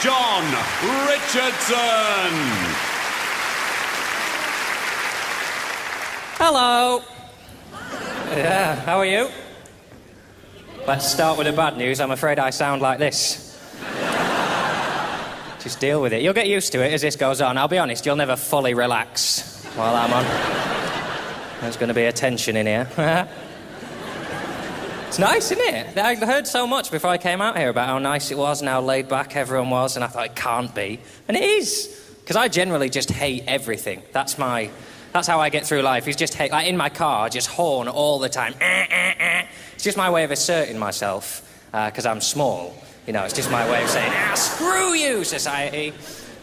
John Richardson. Hello. Yeah, how are you? Let's start with the bad news. I'm afraid I sound like this. Just deal with it. You'll get used to it as this goes on. I'll be honest, you'll never fully relax while I'm on. There's going to be a tension in here. It's nice, isn't it? I heard so much before I came out here about how nice it was and how laid back everyone was, and I thought it can't be. And it is. Because I generally just hate everything. That's how I get through life, is just hate. Like in my car, I just horn all the time. It's just my way of asserting myself, because I'm small. You know, it's just my way of saying, screw you, society.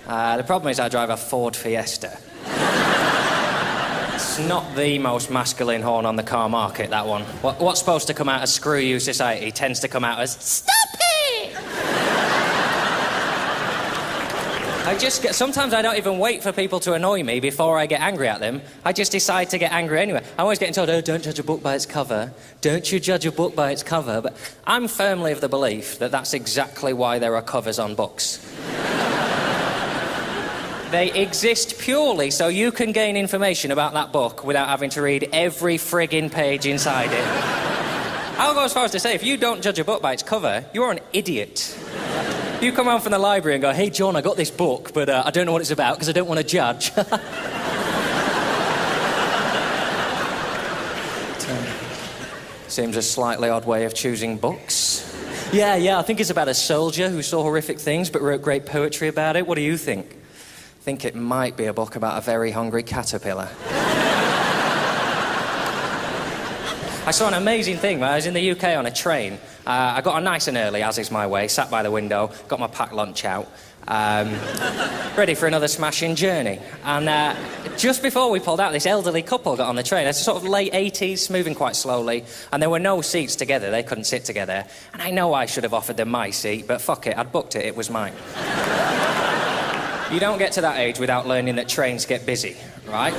The problem is I drive a Ford Fiesta. It's not the most masculine horn on the car market, that one. What's supposed to come out as screw you, society tends to come out as stop it! Sometimes I don't even wait for people to annoy me before I get angry at them. I just decide to get angry anyway. I'm always getting told, oh, don't judge a book by its cover. Don't you judge a book by its cover. But I'm firmly of the belief that that's exactly why there are covers on books. They exist purely so you can gain information about that book without having to read every frigging page inside it. I'll go as far as to say, if you don't judge a book by its cover, you're an idiot. You come home from the library and go, hey, John, I got this book, but I don't know what it's about because I don't want to judge. Seems a slightly odd way of choosing books. Yeah, I think it's about a soldier who saw horrific things but wrote great poetry about it. What do you think? I think it might be a book about a very hungry caterpillar. I saw an amazing thing when I was in the UK on a train. I got on nice and early, as is my way, sat by the window, got my packed lunch out, ready for another smashing journey. And just before we pulled out, this elderly couple got on the train. It's sort of late 80s, moving quite slowly, and there were no seats together. They couldn't sit together. And I know I should have offered them my seat, but fuck it, I'd booked it, it was mine. You don't get to that age without learning that trains get busy, right?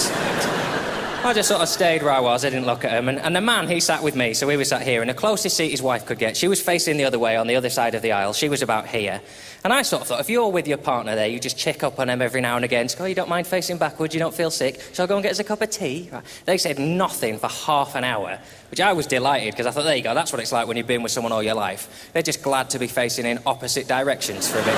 I just sort of stayed where I was, I didn't look at him, and the man, he sat with me, so we were sat here, and the closest seat his wife could get, she was facing the other way on the other side of the aisle, she was about here. And I sort of thought, if you're with your partner there, you just check up on him every now and again, just go, oh, you don't mind facing backwards, you don't feel sick, shall I go and get us a cup of tea? Right. They said nothing for half an hour, which I was delighted, because I thought, there you go, that's what it's like when you've been with someone all your life. They're just glad to be facing in opposite directions for a bit.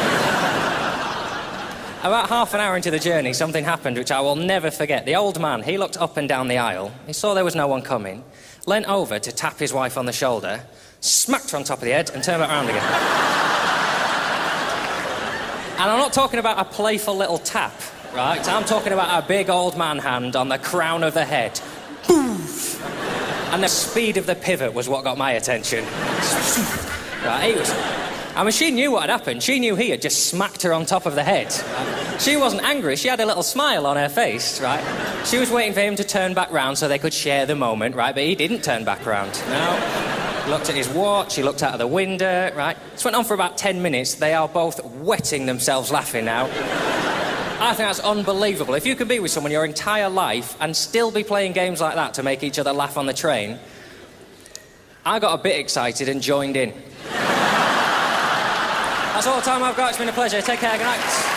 About half an hour into the journey, something happened which I will never forget. The old man, he looked up and down the aisle. He saw there was no one coming, leant over to tap his wife on the shoulder, smacked her on top of the head, and turned back around again. And I'm not talking about a playful little tap, right? I'm talking about a big old man hand on the crown of the head. Boof! And the speed of the pivot was what got my attention. Right, I mean, she knew what had happened. She knew he had just smacked her on top of the head. Right? She wasn't angry. She had a little smile on her face, right? She was waiting for him to turn back round so they could share the moment, right? But he didn't turn back round. No. He looked at his watch. He looked out of the window, right? This went on for about 10 minutes. They are both wetting themselves laughing now. I think that's unbelievable. If you can be with someone your entire life and still be playing games like that to make each other laugh on the train, I got a bit excited and joined in. That's all the time I've got. It's been a pleasure. Take care. Good night.